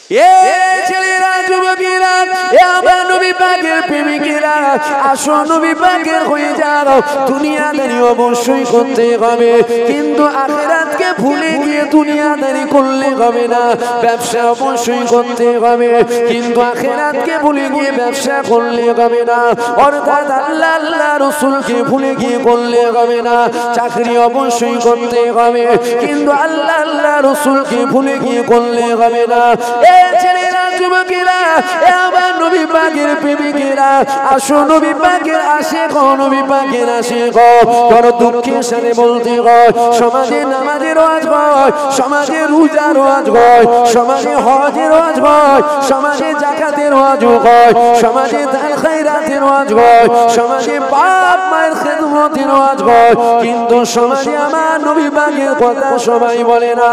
এ ছেলেরা যুবকেরা এ আমার নবী পাকের প্রেমিকেরা আসো নবী পাকের হয়ে যাও দুনিয়াদারি অবশ্যই করতে হবে কিন্তু আখিরাতকে ভুলে গিয়ে দুনিয়াদারি করলে হবে না ব্যবসা অবশ্যই করতে হবে কিন্তু আখিরাতকে ভুলে গিয়ে ব্যবসা করলে হবে না অর্থাৎ আল্লাহ আল্লাহ রাসূলকে ভুলে গিয়ে করলে হবে না চাকরি অবশ্যই করতে হবে কিন্তু আল্লাহ আল্লাহ রাসূলকে ভুলে গিয়ে করলে হবে না এ ছেলেরা যুবকেরা এ আমার নবী পাকের প্রেমিকেরা আসো নবী পাকের আশিক নবী পাকের আশিক বড় দুঃখের সাথে বলতে হয় সমাজে নামাজের ওয়াজ হয় সমাজে রোজার ওয়াজ হয় সমাজে হজের ওয়াজ হয় সমাজে যাকাতের ওয়াজ হয় সমাজে দান খায়রাতের ওয়াজ হয় সমাজে বাপ মায়ের খেদমতের ওয়াজ হয় কিন্তু সমাজে আমার নবী পাকের কথা সবাই বলে না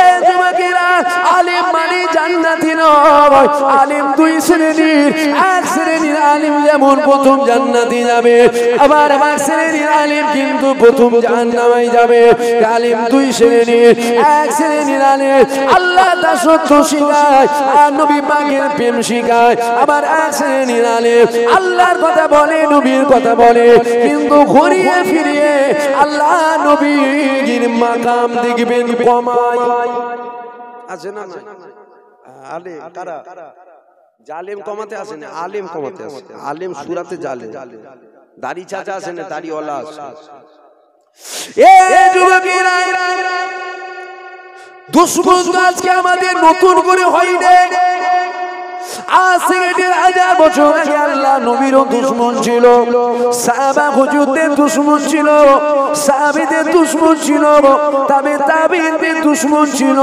এ যুবকেরা আলেম মানে জান্নাতি নয় আলেম দুই শ্রেণীর এক শ্রেণীর আলেম যেমন প্রথম জান্নাতে যাবে আবার এক শ্রেণীর আলেম কিন্তু প্রথম জাহান্নামে যাবে আলেম দুই শ্রেণীর এক শ্রেণীর আলেম আল্লাহ দাসত্ব শিখায় আর নবী পাকের প্রেম শিখায় আবার এক শ্রেণীর আলেম আল্লাহর কথা বলে নবীর কথা বলে কিন্তু ঘুরিয়ে ফিরিয়ে আল্লাহ নবীর মাকাম দেখবেন কমায় আছে না আলেম কারা জালেম কমাতে আসে না আলেম কমাতে আসে আলেম সুরাতে জালেম দাড়ি চাচা আসে না দাড়িওয়ালা আসে এ যুবকেরা দুশমন আজকে আমাদের নতুন করে হয়নি আজ থেকে 1000 বছর আগে আল্লাহ নবীরও দুশমন ছিল সাহাবা হুজুরদের দুশমন ছিল সাহাবীদের দুশমন ছিল তাবেঈনদের দুশমন ছিল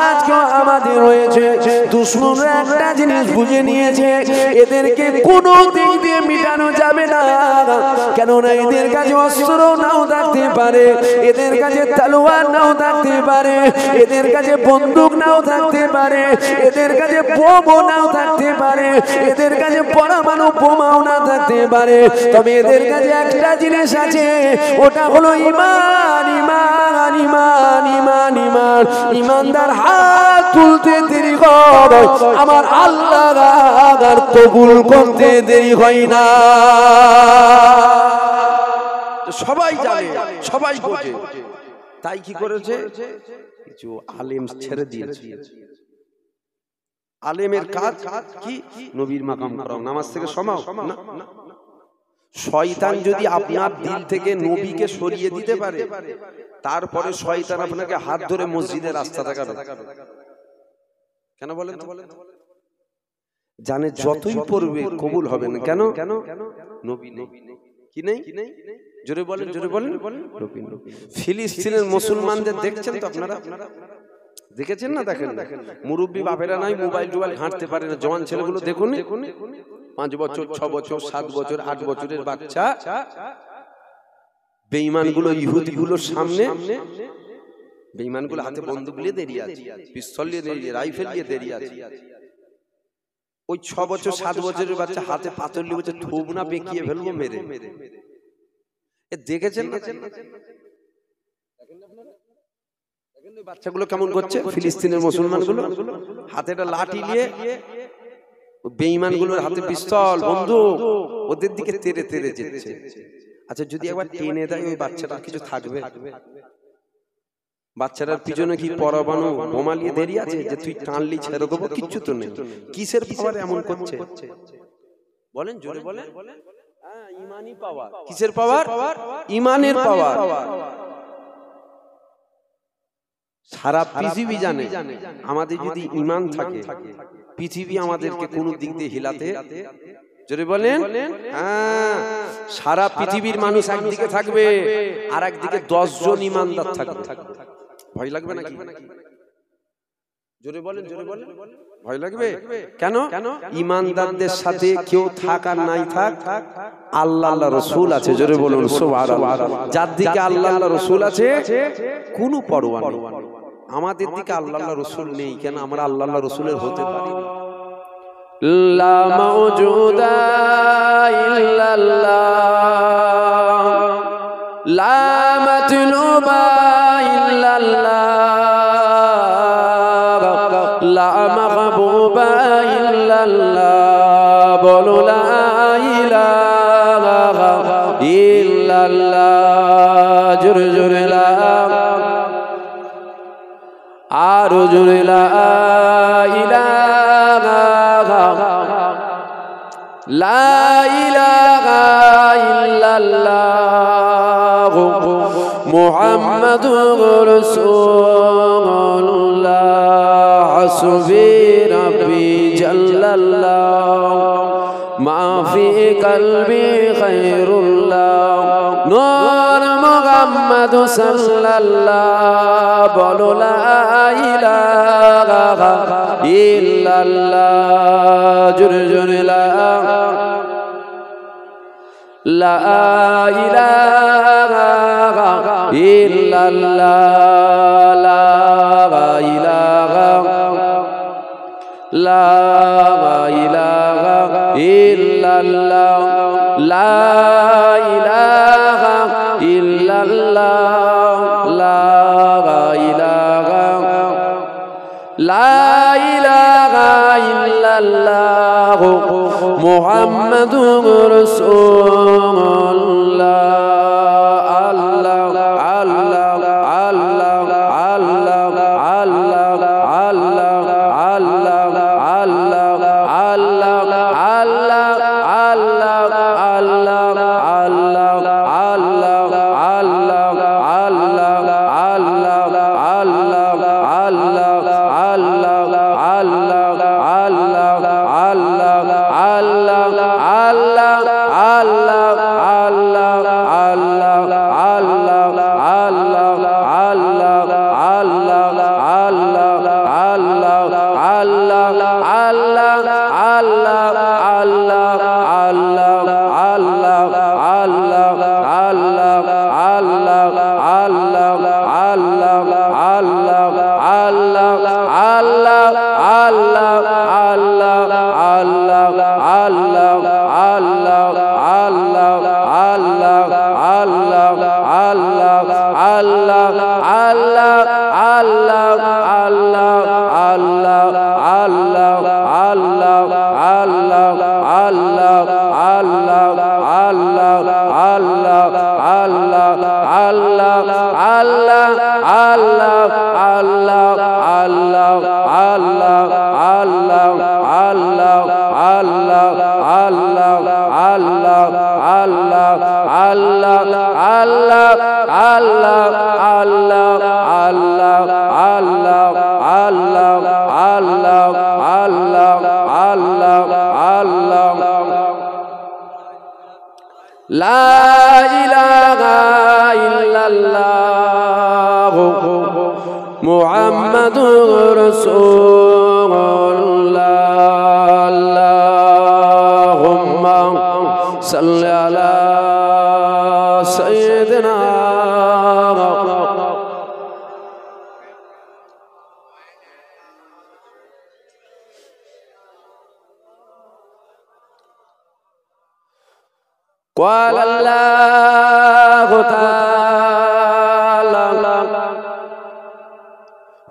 আজকে আমাদের রয়েছে দুশমন একটা জিনিস বুঝে নিয়েছে এদেরকে কোনো দিক দিয়ে মিটানো যাবে না কেননা এদের কাছে অস্ত্র নাও থাকতে পারে এদের কাছে তলোয়ার নাও থাকতে পারে এদের কাছে বন্দুক নাও থাকতে পারে এদের কাছে বোমা নাও থাকতে পারে এদের কাছে পরমাণু বোমাও না থাকতে পারে তবে এদের কাছে একটা জিনিস আছে ওটা হলো ঈমান ঈমান ঈমান ঈমান ঈমান ঈমানদার হাত তুলতে দেরি হয় আমার আল্লাহর আর কবুল করতে দেরি হয় না সবাই জানে সবাই বোঝে তাই কি করেছে কিছু আলেম ছেড়ে দিয়েছে আলেমের কাজ কি নবীর মাকাম করাও নামাজ থেকে সমাও না শয়তান যদি আপনার দিল থেকে নবীকে সরিয়ে দিতে পারে তারপরে শয়তান আপনাকে হাত ধরে মসজিদের রাস্তা দেখাবে কেন বলেন তো জানে যতই পড়বে কবুল হবে না কেন নবী নেই কি নেই জোরে বলেন নবী নেই ফিলিস্তিনের মুসলমানদের দেখছেন তো আপনারা দেখেছেন না দেখেন মুরব্বী বাপেরা নাই মোবাইল ঘাঁটতে পারে না জওয়ান ছেলেগুলো দেখুন 5 বছর 6 বছর 7 বছর 8 বছরের বাচ্চা বেঈমানগুলো ইহুদিগুলোর সামনে বেঈমানগুলো হাতে বন্দুক নিয়ে দাঁড়িয়ে আছে পিস্তল নিয়ে দাঁড়িয়ে রাইফেল নিয়ে দাঁড়িয়ে আছে ওই 6 বছর 7 বছরের বাচ্চা হাতে পাথর নিয়ে বলছে ঠোব না বেঁকিয়ে ফেলবো মেরে এ দেখেছেন না বাচ্চাগুলো কেমন করছে ফিলিস্তিনের মুসলমানগুলো হাতে একটা লাঠি নিয়ে বেঈমানগুলোর হাতে পিস্তল বন্দুক ওদের দিকে তেড়ে তেড়ে যাচ্ছে আচ্ছা যদি একবার টেনে দেয় ওই বাচ্চাটার কিছু থাকবে বাচ্চাটার পিছনে কি পরমাণু বোমা নিয়ে দাঁড়িয়ে আছে যে তুই টানলি ছেড়ে দেবো কিচ্ছু তো নেই কিসের পাওয়ার এমন করছে বলেন জোরে বলেন হ্যাঁ ঈমানি পাওয়ার কিসের পাওয়ার ঈমানের পাওয়ার সারা পৃথিবী জানে আমাদের যদি ঈমান থাকে পৃথিবী আমাদেরকে কোন দিক দিয়ে হিলাতে জোরে বলেন হ্যাঁ সারা পৃথিবীর মানুষ একদিকে থাকবে আর একদিকে 10 জন ঈমানদার থাকবে ভয় লাগবে নাকি জোরে বলেন ভয় লাগবে কেন ঈমানদারদের সাথে কেউ থাক আর নাই থাক আল্লাহ আল্লাহ রাসূল আছে জোরে বলুন সুবহানাল্লাহ যার দিকে আল্লাহ আল্লাহ রাসূল আছে কোনো পরোয়া নেই আমাদের দিকে আল্লাহ আল্লাহ রাসূল নেই কেন আমরা আল্লাহ আল্লাহ রাসূলের হতে পারি লা মাওজুদা ইল্লাল্লাহ লা মাতলুবা ইল্লাল্লাহ লা মাহবুবা ইল্লাল্লাহ বলো লা ইলাহা ইল্লাল্লাহ জোরে জোরে লা আরো জোরে লা ইলাহা ইল্লাল্লাহ মুহাম্মাদুর রাসূলুল্লাহ হাসবি রাব্বি জাল্লাল্লাহ মা ফি কলবি খায়রুল্লাহ নূর মুহাম্মদ সাল্লাল্লাহ বলো লা ইলাহা ইল্লাল্লাহ জোরে জোরে লা ইলাহা ইল্লাল্লাহ লা ইলাহা ইল্লাল্লাহ লা ইলাহা ইল্লাল্লাহ লা ইলাহা ইল্লাল্লাহ মুহাম্মাদুর রাসূলুল্লাহ আল্লাহ আল্লাহ আল্লাহ আল্লাহ আল্লাহ আল্লাহ আল্লাহ আল্লাহ আল্লাহ আল্লাহ আল্লাহ আল্লাহ আল্লাহ আল্লাহ আল্লাহ আল্লাহ আল্লাহ আল্লাহ আল্লাহ মুহাম্মাদুর রাসূলুল্লাহ আল্লাহুম্মা সাল্লি আলা সাইয়্যিদিনা قال الله تعالى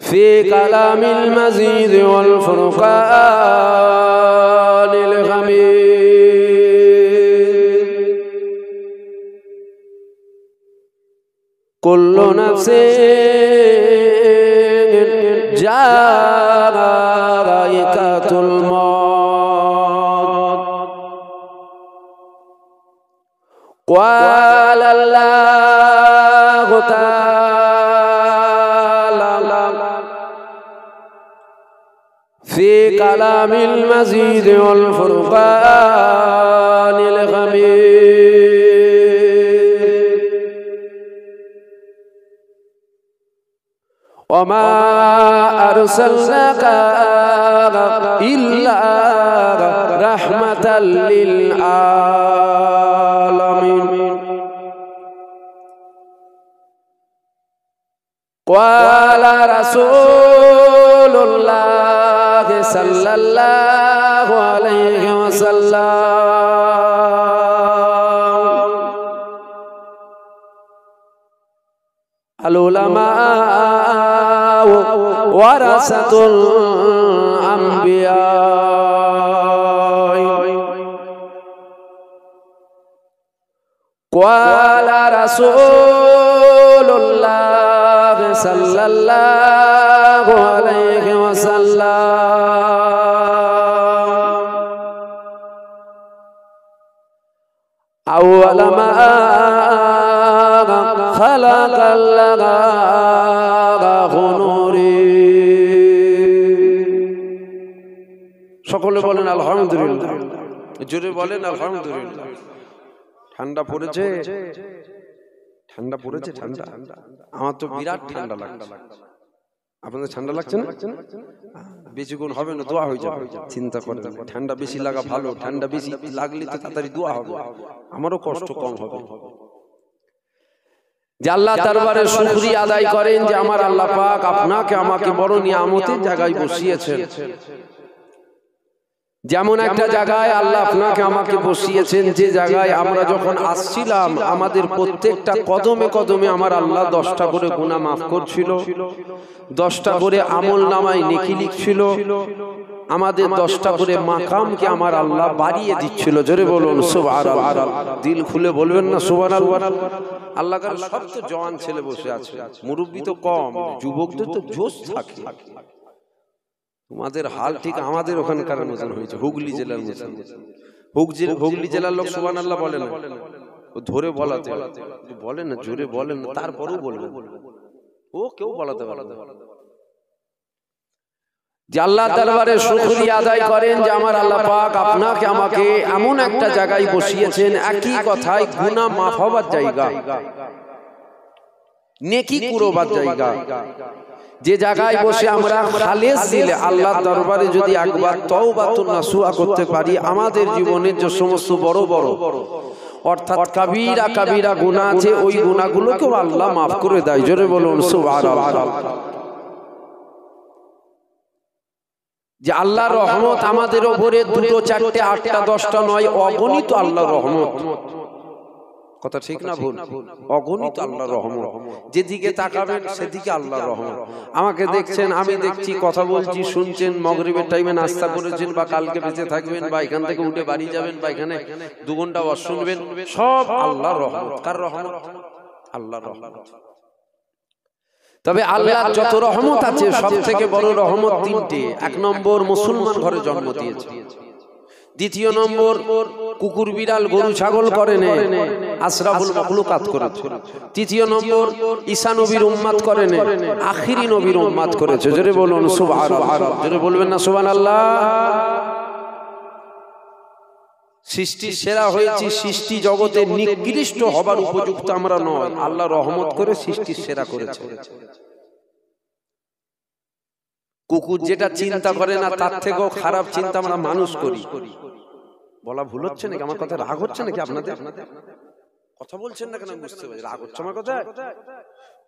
في كلام المزيد والفرقان الحميد كل نفس ذائقة الموت قال الله تعالى في كلام المزيد والفرقان الحميد وما أرسلناك إلا رحمة للعالمين قال رسول الله صلى الله عليه وسلم العلماء ورثة الأنبياء ক্বালা রাসূলুল্লাহ সাল্লাল্লাহু আলাইহি ওয়াসাল্লাম আউয়ালা মা খালাকাল্লাহু নূরি। সকলে বলেন আলহামদুলিল্লাহ, জোরে বলেন আলহামদুলিল্লাহ। ঠান্ডা পড়েছে, ঠান্ডা পড়েছে, ঠান্ডা। আমার তো বিরাট ঠান্ডা লাগছে। আপনাদের ঠান্ডা লাগছে না? বেশিক্ষণ হবে না, দোয়া হয়ে যাবে, চিন্তা করবেন। ঠান্ডা বেশি লাগা ভালো, ঠান্ডা বেশি লাগলে তো তাড়াতাড়ি দোয়া হবে, আমারও কষ্ট কম হবে। যে আল্লাহ দরবারে শুকরিয়া আদায় করেন যে আমার আল্লাহ পাক আপনাকে আমাকে বড় নিয়ামতের জায়গায় বসিয়েছেন। যেমন একটা জায়গায় আল্লাহ আপনাকে আমাকে বসিয়েছেন, যে জায়গায় আমরা যখন আসছিলাম আমাদের প্রত্যেকটা কদমে কদমে আমার আল্লাহ 10টা করে গুনাহ মাফ করছিল, 10টা করে আমল নামায় নেকি লিখছিল, আমাদের 10টা করে মাকামকে আমার আল্লাহ বাড়িয়ে দিচ্ছিল। জোরে বলুন সুবহানাল্লাহ, দিল খুলে বলবেন না সুবহানাল্লাহ। আল্লাহ কার সব তো জওয়ান ছেলে বসে আছে, মুরব্বি তো কম, যুবকদের তো জোশ থাকে। তোমাদের হাল ঠিক আমাদের ওখানকার মতন হয়েছে, হুগলি জেলার মতন। হুগলি জেলার লোক সুবহানাল্লাহ বলে না, ও ধরে বলাতে বলে না, জোরে বলেন না, তারপরেও বলবে ও কেউ বলাতে পারে। যে আল্লাহ দরবারে শুকরিয়া আদায় করেন যে আমার আল্লাহ পাক আপনাকে আমাকে এমন একটা জায়গায় বসিয়েছেন, একই কথায় গুনাহ মাফ হবার জায়গা, নেকি কুরবার জায়গা, যে জায়গায় বসে আমরা খালেস দিলে আল্লাহর দরবারে যদি একবার তওবাতুন নাসুহা করতে পারি, আমাদের জীবনের যে সমস্ত বড় বড় অর্থাৎ কাবীরা কাবীরা গুনাহ আছে, ওই গুনাহগুলোকেও আল্লাহ মাফ করে দেয়। জোরে বলুন সুবহানাল্লাহ। যে আল্লাহর রহমত আমাদের উপরে 2, 4, 8, 10টা নয়, অগণিত আল্লাহর রহমত। কথা ঠিক না ভুল? অগণিত আল্লাহর রহমত, যেদিকে তাকাবেন সেদিকে আল্লাহর রহমত। আমাকে দেখছেন, আমি দেখছি, কথা বলছি, শুনছেন, মাগরিবের টাইমে নাস্তা করেছেন, বা কালকে বেঁচে থাকবেন, বা এখান থেকে উঠে বাড়ি যাবেন, বা এখানে 2 ঘন্টা ওয়াজ শুনবেন, সব আল্লাহর রহমত। কার রহমত? আল্লাহর রহমত। তবে আল্লাহর যত রহমত আছে সব থেকে বড় রহমত 3টে। 1 নম্বর মুসলমান ঘরে জন্ম দিয়েছে, 2 নম্বর কুকুর বিড়াল গরু ছাগল করে নে আশরাফুল মাখলুকাত করেছে, 3 নম্বর ঈসা নবীর উম্মত করে নে আখিরি নবীর উম্মত করেছে। জোরে বলুন সুবহানাল্লাহ। জোরে বলবেন না সুবহানাল্লাহ। সৃষ্টির সেরা হয়েছি, সৃষ্টি জগতে নিকৃষ্ট হবার উপযুক্ত আমরা নয়, আল্লাহ রহমত করে সৃষ্টির সেরা করেছে। কুকুর যেটা চিন্তা করে না তার থেকেও খারাপ চিন্তা আমরা মানুষ করি। বলা ভুল হচ্ছে নাকি? আমার কথা রাগ হচ্ছে নাকি আপনাদের? কথা বলছেন না কেন? বুঝতে পারছি রাগ হচ্ছে আমার কথা।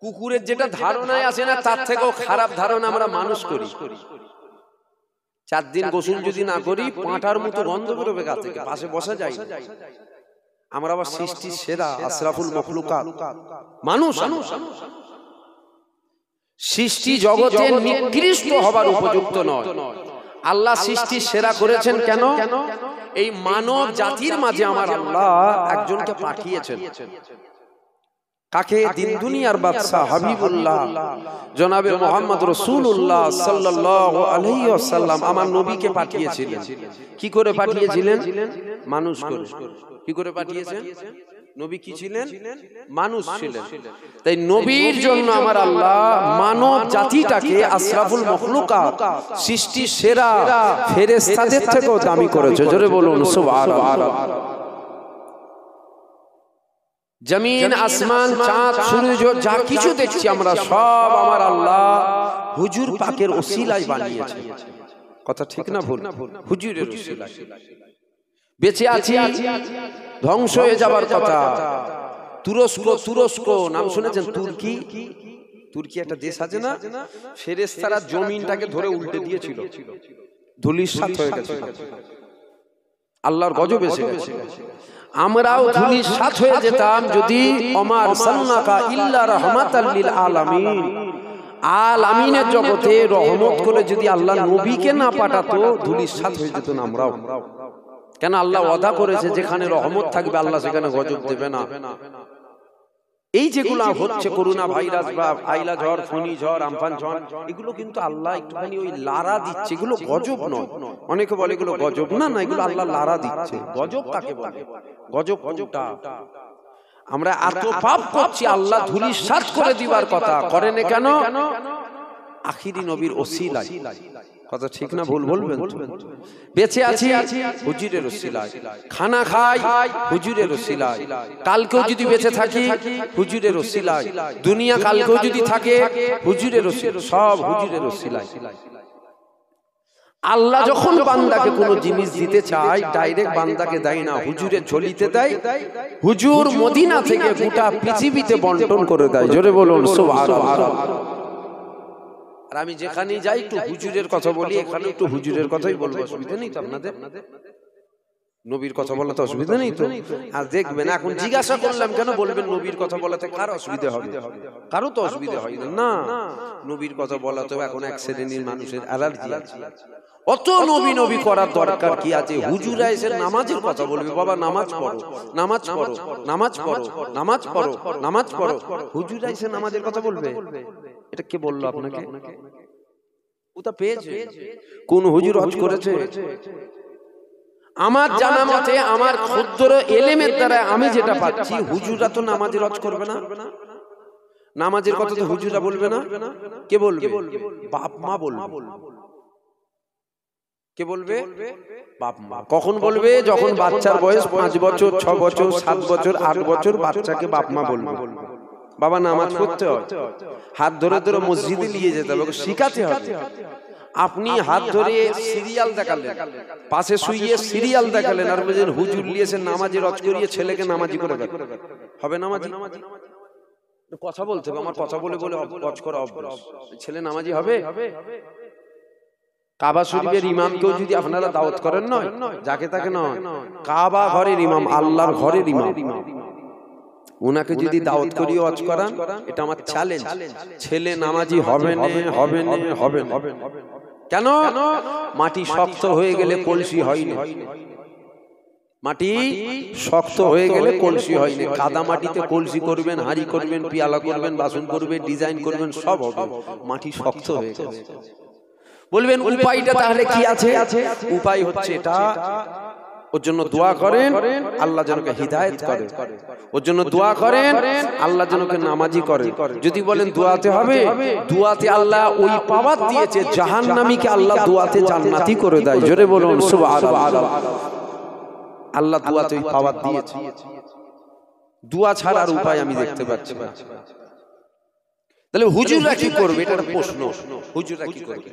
কুকুরের যেটা ধারণায় আছে না তার থেকেও খারাপ ধারণা আমরা মানুষ করি। 4 দিন গোসল যদি না করি পাঁঠার মতো গন্ধ বেরোবে গা থেকে, পাশে বসা যায় না। আমরা আবার সৃষ্টির সেরা আশরাফুল মাখলুকাত মানুষ, সৃষ্টি জগতে নিকৃষ্ট হবার উপযুক্ত নয়। আল্লাহ সৃষ্টির সেরা করেছেন কেন? এই মানব জাতির মাঝে আমার আল্লাহ একজনকে পাঠিয়েছেন। কাকে? দিন দুনিয়ার বাদশা হাবিবুল্লাহ জনাবে মুহাম্মদ রাসূলুল্লাহ সাল্লাল্লাহু আলাইহি ওয়াসাল্লাম আমার নবীকে পাঠিয়েছিলেন। কি করে পাঠিয়েছিলেন? মানুষ করে। কি করে পাঠিয়েছেন? নবী কি ছিলেন? মানুষ ছিলেন। তাই নবীর জন্য আমার আল্লাহ মানব জাতিটাকে আশরাফুল মাখলুকাত সৃষ্টির সেরা ফেরেশতাদের থেকেও দামি করেছে। জোরে বলুন সুবহানাল্লাহ। জমিন আসমান চাঁদ সূর্য যা কিছু দেখছি আমরা সব আমার আল্লাহ হুজুর পাকের ওসিলায় বানিয়েছে। কথা ঠিক না ভুল? হুজুরের ওসিলায় বেঁচে আছি, ধ্বংস হয়ে যাবার কথা। তুরস্ক নাম শুনেছেন? তুর্কি একটা দেশ আছে না, ফেরেশতারা জমিনটাকে ধরে উল্টে দিয়েছিল, ধূলিসাৎ হয়ে গেছে, আল্লাহর গজব এসে গেছে। আমরাও ধূলিসাৎ হয়ে যেতাম যদি ওমা আরসালনাকা ইল্লা রাহমাতাল লিল আলামিন, আলামিনের জগতে রহমত করে যদি আল্লাহ নবীকে না পাঠাতো ধূলিসাৎ হয়ে যেত না আমরাও। কেন আল্লাহ ওয়াদা করেছে যেখানে রহমত থাকবে আল্লাহ সেখানে গজব দেবে না। এই যেগুলো হচ্ছে করোনা ভাইরাস বা আইলা ঝড়, ফণী ঝড়, আমফান ঝড়, এগুলো কিন্তু আল্লাহ একটুখানি ওই লারা দিচ্ছে, এগুলো গজব নয়। অনেকে বলে এগুলো গজব, না না, এগুলো আল্লাহ লারা দিচ্ছে। গজব কাকে বলে? গজব কোনটা? আমরা এত পাপ করছি, আল্লাহ ধূলিসাৎ করে দিবার কথা, করেন কেন? আখিরি নবীর ওসিলায়। কথা ঠিক না ভুল বলবেন? বেঁচে আছি হুজুরের ওসিলায়, খানা খাই হুজুরের ওসিলায়, কালকেও যদি বেঁচে থাকি হুজুরের ওসিলায়, দুনিয়া কালকেও যদি থাকে হুজুরের ওসিলায়, সব হুজুরের ওসিলায়। আল্লাহ যখন বান্দাকে কোনো জিনিস দিতে চায় ডাইরেক্ট বান্দাকে দেয় না, হুজুরের ঝুলিতে দেয়। হুজুর মদিনা থেকে গোটা পৃথিবীতে বন্টন করে দেয়। জোরে বলুন সুবহানাল্লাহ। আর আমি যেখানেই যাই একটু হুজুরের কথা বলি, এখানে একটু হুজুরের কথাই বলবো, অসুবিধা নেই তো আপনাদের? নবীর কথা বলাতে অসুবিধা নেই তো? আর দেখবেন এখন জিজ্ঞাসা করলাম কেন, বলবেন নবীর কথা বলাতে কার অসুবিধা হবে? কারো তো অসুবিধা হয় না। নবীর কথা বলাতেও এখন এক শ্রেণীর মানুষের অ্যালার্জি আছে। অত নবী নবী করার দরকার কি আছে? হুজুরা এসে নামাজের কথা বলবে, বাবা নামাজ পড়ো, নামাজ পড়ো, নামাজ পড়ো, নামাজ পড়ো, নামাজ পড়ো। হুজুরা এসে নামাজের কথা বলবে? এটা কে বললো আপনাকে? ওটা পেয়েছে কোন হুজুর হজ করেছে? আমার জানা মতে, আমার ক্ষুদ্র এলেমের দ্বারা আমি যেটা পাচ্ছি, হুজুরা তো নামাজের হজ করবে না। নামাজের কথা তো হুজুরা বলবে না। কে বলবে? বাপ মা বলবে। কে বলবে? বাপ মা। কখন বলবে? যখন বাচ্চার বয়স 5 বছর, 6 বছর, 7 বছর, 8 বছর, বাচ্চাকে বাপ মা বলবে, বাবা নামাজ পড়তে হয়, হাত ধরে ধরে মসজিদে নিয়ে যেতে হবে, শিখাতে হবে। আপনি হাত ধরে সিরিয়াল দেখালেন, পাশে শুইয়ে সিরিয়াল দেখালেন, আর বলছেন হুজুর নিয়েছেন নামাজি রজ করিয়ে ছেলেকে নামাজি করে দেন, হবে নামাজি? কথা বলতে হবে, আমার কথা বলে বলে রজ করা অভ্যাস। ছেলে নামাজি হবে? কাবা শরীফের ইমামকেও যদি আপনারা দাওয়াত করেন, নয় যাকে তাকে নয়, কাবা ঘরের ইমাম, আল্লাহর ঘরের ইমাম, উনাকে যদি দাওয়াত করিয়ে ওয়াজ করান, এটা আমার চ্যালেঞ্জ। ছেলে নামাজি হবে না, হবে না, হবে না। কেন? মাটি শক্ত হয়ে গেলে কলসি হয় না। মাটি শক্ত হয়ে গেলে কলসি হয় না। কাদা মাটিতে কলসি করবেন, হাঁড়ি করবেন, পিয়ালা করবেন, বাসন করবেন, ডিজাইন করবেন, সব হবে। মাটি শক্ত হয়ে গেছে। বলবেন উপায়টা তাহলে কি আছে? উপায় হচ্ছে এটা, ওর জন্য দোয়া করেন আল্লাহ যেন হিদায়াত করে, ওর জন্য দোয়া করেন আল্লাহ যেন নামাজি করে। যদি বলেন দোয়াতে হবে, দোয়াতে আল্লাহ ওই পাওয়ার দিয়েছে, জাহান্নামীকে আল্লাহ দোয়াতে জান্নাতি করে দেয়। জোরে বলুন সুবহানাল্লাহ। আল্লাহ দোয়াতে ওই পাওয়ার দিয়েছে। দোয়া ছাড়ার উপায় আমি দেখতে পাচ্ছি না। তাহলে হুজুররা কি করবে? এটা একটা প্রশ্ন। হুজুররা কি করবে?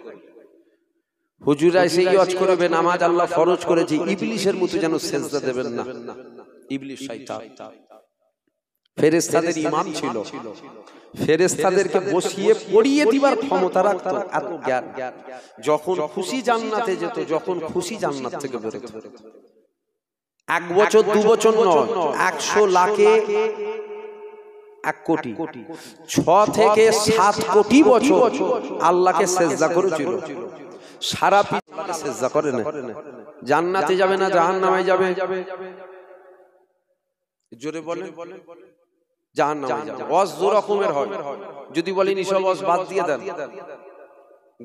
হুজুরা এসে ওয়াজ করবে, নামাজ আল্লাহ ফরজ করেছে, ইবলিসের মতো যেন সেজদা দেবেন না। ইবলিস শয়তান ফেরেশতাদের ইমাম ছিল, ফেরেশতাদেরকে বসিয়ে পড়িয়ে দিবার ক্ষমতা রাখতো, এত জ্ঞান। যখন খুশি জান্নাতে যেত, যখন খুশি জান্নাত থেকে বেরোতো। 1 বছর 2 বছর নয়, 100 লাখে 1 কোটি, 6 থেকে 7 কোটি বছর আল্লাহকে সেজদা করেছিল। সারা পৃথিবীতে সেজদা করে না। জান্নাতে যাবে না জাহান্নামে যাবে? জোরে বলেন। জাহান্নামে যাবে। ওয়াজ দু রকমের হয়। যদি বলেন এসব ওয়াজ বাদ দিয়ে দেন,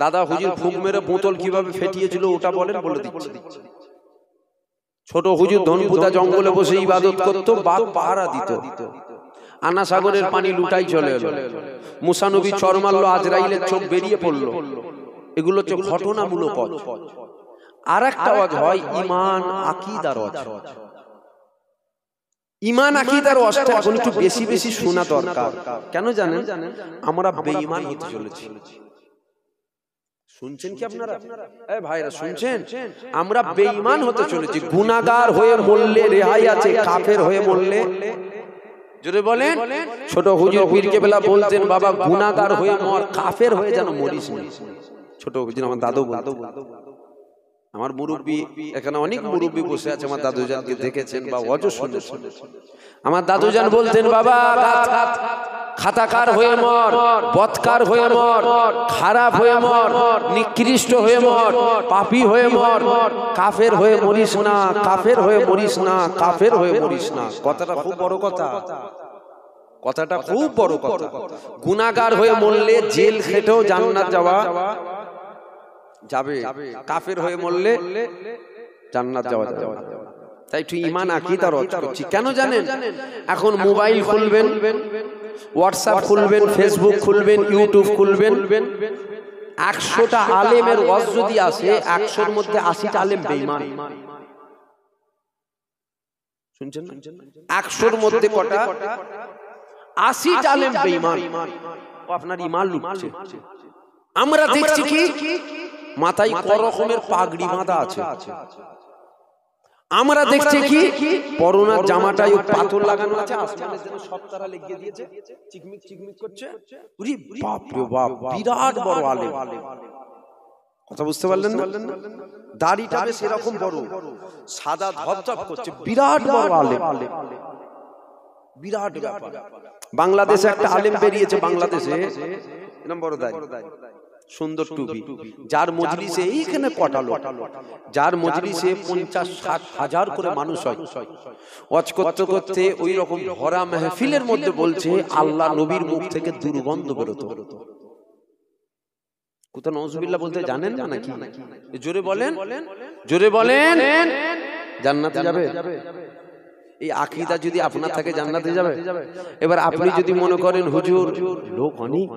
দাদা হুজুর ফুঁক মেরে বোতল কিভাবে ফেটিয়েছিল ওটা বলেন, বলে দিচ্ছি। ছোট হুজুর ধনপুতা জঙ্গলে বসে ইবাদত করতো, বাঘ পাহারা দিত। আনা সাগরের পানি লুটাই চলে এলো। মুসা নবী চর মারলো, আজরাইলের চোখ বেরিয়ে পড়লো। এগুলো হচ্ছে ঘটনামূলক ওয়াজ। আর একটা ওয়াজ হয় ঈমান আকীদার ওয়াজ। ঈমান আকীদার ওয়াজটা এখন একটু বেশি বেশি শোনা দরকার। কেন জানেন? আমরা বেঈমান হতে চলেছি। শুনছেন কি আপনারা? এই ভাইরা শুনছেন? আমরা বেঈমান হতে চলেছি। গুনাহগার হয়ে মরলে রেহাই আছে, কাফের হয়ে মরলে। জোরে বলেন। ছোট হুজুর পীর কেবলা বলতেন, বাবা গুনাহগার হয়ে মর, কাফের হয়ে যেন মরিস না। ছোট হুজুর আমার দাদু বলতো। আমার মুরব্বি, এখানে অনেক মুরব্বি বসে আছে, আমার দাদুজানকে দেখেছেন বা ওয়াজও শুনেছেন। আমার দাদুজান বলতেন, বাবা খাতাকার হয়ে মর, বদকার হয়ে মর, খারাপ হয়ে মর, নিকৃষ্ট হয়ে মর, পাপী হয়ে মর, কাফের হয়ে মরিস না, কাফের হয়ে মরিস না, কাফের হয়ে মরিস না। কথাটা খুব বড় কথা, কথাটা খুব বড় কথা। গুনাহগার হয়ে মরলে জেল খেটেও জান্নাত যাওয়া যাবে, কাফের হয়ে মরলে জান্নাত যাওয়া যাবে। তাই তুই ঈমান আকীদা রক্ষা করছিস কেন জানেন? এখন মোবাইল খুলবেন, হোয়াটসঅ্যাপ খুলবেন, ফেসবুক খুলবেন, ইউটিউব খুলবেন, 100টা আলেমের ওয়াজ যদি আসে 100-র মধ্যে 80টা আলেম বেঈমান। শুনছেন না? 100-র মধ্যে কটা? 80টা আলেম বেঈমান। ও আপনার ঈমান লুটছে। আমরা দেখছি কি মাথায় ক রকমের পাগড়ি বাঁধা আছে, আমরা দেখছি কি পরনার জামাটায় পাথর লাগানো আছে, আসমানের জন্য সব তারা লাগিয়ে দিয়েছে, চিকমিক চিকমিক করছে। ওরে বাপ রে বাপ, বিরাট বড় আলেম। কথা বুঝতে পারলেন না? দাড়িটা বেশ এরকম বড়, সাদা ধপধপ করছে, বিরাট বড় আলেম, বিরাট ব্যাপার। বাংলাদেশে একটা আলেম বেরিয়েছে, বাংলাদেশে এরকম বড় দাড়ি, সুন্দর টুপি, যার মজলিসে এইখানে কটা লোক, যার মজলিসে 50-60 হাজার করে মানুষ হয়, ওয়াজ করতে করতে ওই রকম ভরা মাহফিলের মধ্যে বলছে আল্লাহ নবীর মুখ থেকে দুর্গন্ধ বেরোতো। কোথা নাউজুবিল্লাহ বলতে জানেন না নাকি? জোরে বলেন, জোরে বলেন। জান্নাতে যাবে? এই আকীদা যদি আপনার থাকে জান্নাতে যাবে। এবার আপনি যদি মনে করেন হুজুর লোক অনেক,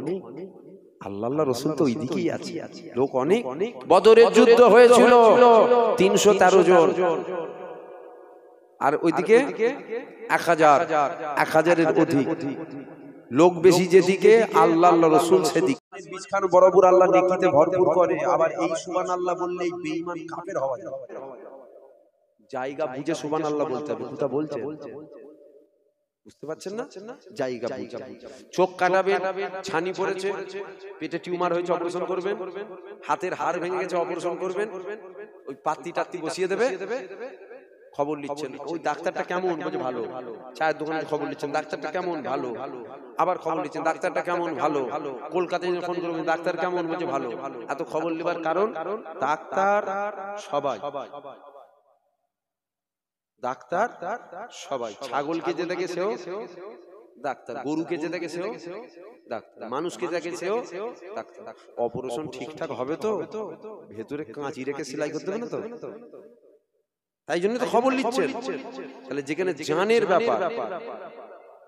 আল্লাহ রাসূল তো ওইদিকেই আছে, লোক অনেক, বদরের যুদ্ধ হয়েছিল 313 জন, আর ওইদিকে 1000-1000-এর অধিক লোক বেশি যেদিকে, আল্লাহ রাসূল সেদিকে। বিছখান বরাবর আল্লাহ নেকিতে ভরপুর করে, আবার এই সুবহানাল্লাহ বললেই বেঈমান কাফের হওয়া যায়। জায়গা বুঝে সুবহানাল্লাহ বলতে হবে। কথা বলছে, বুঝতে পারছেন না? জায়গা বুঝে। চোখ কাটাবেন, ছানি পড়েছে, পেটে টিউমার হয়েছে, অপারেশন করবেন, হাতের হাড় ভেঙে গেছে, অপারেশন করবেন, ওই পাত্তি টাত্তি বসিয়ে দেবে, খবর নিচ্ছেন ওই ডাক্তারটা কেমন, বলছে ভালো। চায়ের দোকানে খবর নিচ্ছেন, ডাক্তারটা কেমন, ভালো। আবার খবর নিচ্ছেন, ডাক্তারটা কেমন, ভালো। কলকাতায় ফোন করবেন, ডাক্তার কেমন, বলছে ভালো। এত খবর নেবার কারণ ডাক্তার সবাই, ডাক্তার সবাই। ছাগলকে যে দেখে সেও ডাক্তার, গরুকে যে দেখে সেও ডাক্তার, মানুষকে দেখে সেও ডাক্তার। অপারেশন ঠিকঠাক হবে তো? ভেতরে কাঁচি রেখে সেলাই করতে হবে না তো? তাই জন্য তো খবর নিচ্ছেন। তাহলে যেখানে জানের ব্যাপার,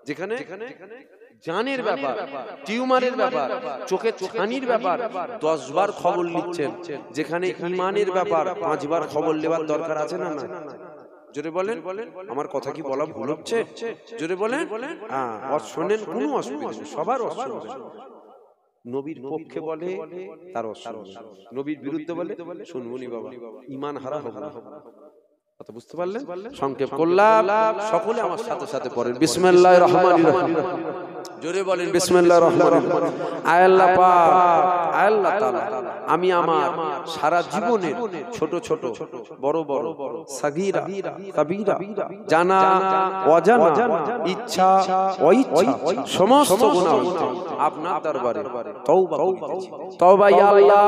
যেখানে জানের ব্যাপার, টিউমারের ব্যাপার, চোখে ছানির ব্যাপার 10 বার খবর নিচ্ছেন, যেখানে ঈমানের ব্যাপার 5 বার খবর নেবার দরকার আছে না? না। জোরে বলেন। আমার কথা কি বলা ভুল হচ্ছে? জোরে বলেন। হ্যাঁ, শোনেন, কোনো অসুবিধা নেই, সবার অসুবিধা। নবীর পক্ষে বলে তার অসুবিধা, নবীর বিরুদ্ধে বলে শুনবনি বাবা, ঈমান হারা হবে না। কথা বুঝতে পারলেন? সংক্ষেপ করলাম, সকলে আমার সাথে সাথে পড়েন বিসমিল্লাহির রহমানির রহিম। জোরে বলেন বিসমিল্লাহির রহমানির রহিম। আয় আল্লাহ পাক, আয় আল্লাহ তাআলা, আমি আমার সারা জীবনের ছোট ছোট, বড় বড়, সাগীরা কাবীরা, জানা অজানা, ইচ্ছা অইচ্ছা সমস্ত গুনাহ হইতে আপনার দরবারে তওবা করিতেছি। তওবা ইয়া আল্লাহ,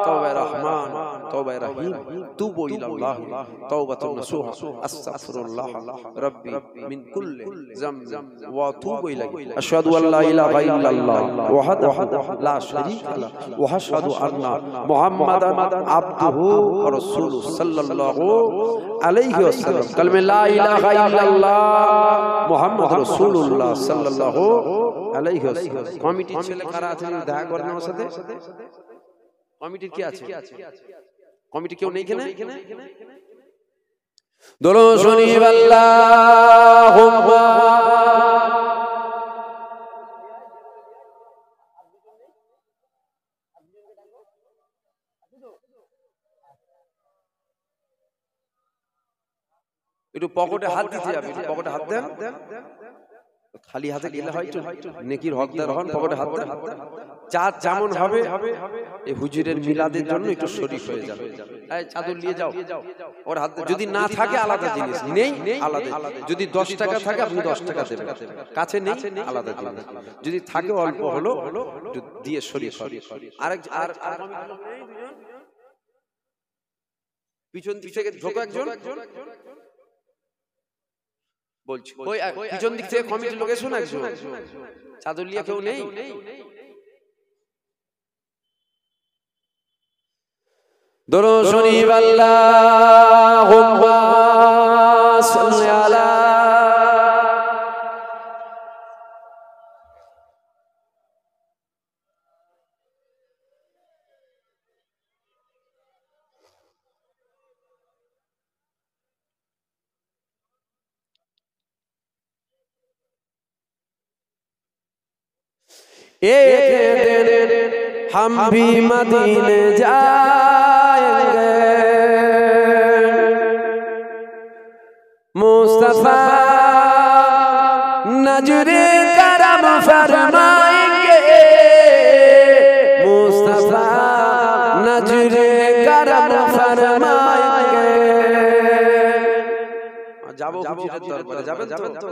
তওবা রহমান, তওবা রহিম, তুবু ইলাল্লাহ তাওবাতুন নাসুহা, আস্তাগফিরুল্লাহ রাব্বি মিন কুল্লি যামবিন ওয়া আতুবু ইলাইহি, আশহাদু আল্লা ইলাহা ইল্লাল্লাহ ওয়াহদাহু লা শারীকা লাহু ওয়া আশহাদু আন্না মুহাম্মাদান আবদুহু ওয়া রাসূলুহু সাল্লাল্লাহু আলাইহি ওয়াসাল্লাম। কালমে লা ইলাহা ইল্লাল্লাহ মুহাম্মাদুর রাসূলুল্লাহ সাল্লাল্লাহু আলাইহি ওয়াসাল্লাম। কমিটির ছেলে কারা আছেন দেখা করেন আমার সাথে? কমিটির কি আছে? কমিটি কেউ নেই এখানে? দোলো শরীফ আল্লাহুম্মা একটু পকেটে হাত দিতে যাবে, একটু পকেটে হাত দেন। খালি হাতে গেলে হয়তো নেকির হকদার হন, পকেটে হাত দেন, চাঁদ যেমন হবে এই হুজুরের মিলাদের জন্য একটু শরীফ হয়ে যাবে। এই চাদর নিয়ে যাও, ওর হাত যদি না থাকে আলাদা জিনিস, নেই আলাদা, যদি 10 টাকা থাকে আপনি 10 টাকা দেবেন, কাছে নেই আলাদা জিনিস, যদি থাকে অল্প হলো একটু দিয়ে শরীফ। আরেক আর পিছন দিক থেকে ঢোকো একজন বলছি, ওই পিছন দিক থেকে কমিটির লোক এসো না, একজন চাদর নিয়ে কেউ নেই? দরুদ শরীফ আল্লাহুম্মা সাল্লি আলা एक दिन हम भी मदीने जाएंगे, मुस्तफा नजरे करम फरमाएंगे, मुस्तफा नजरे करम फरमाएंगे। जाबो হুজুরের দরবারে, যাবেন তো?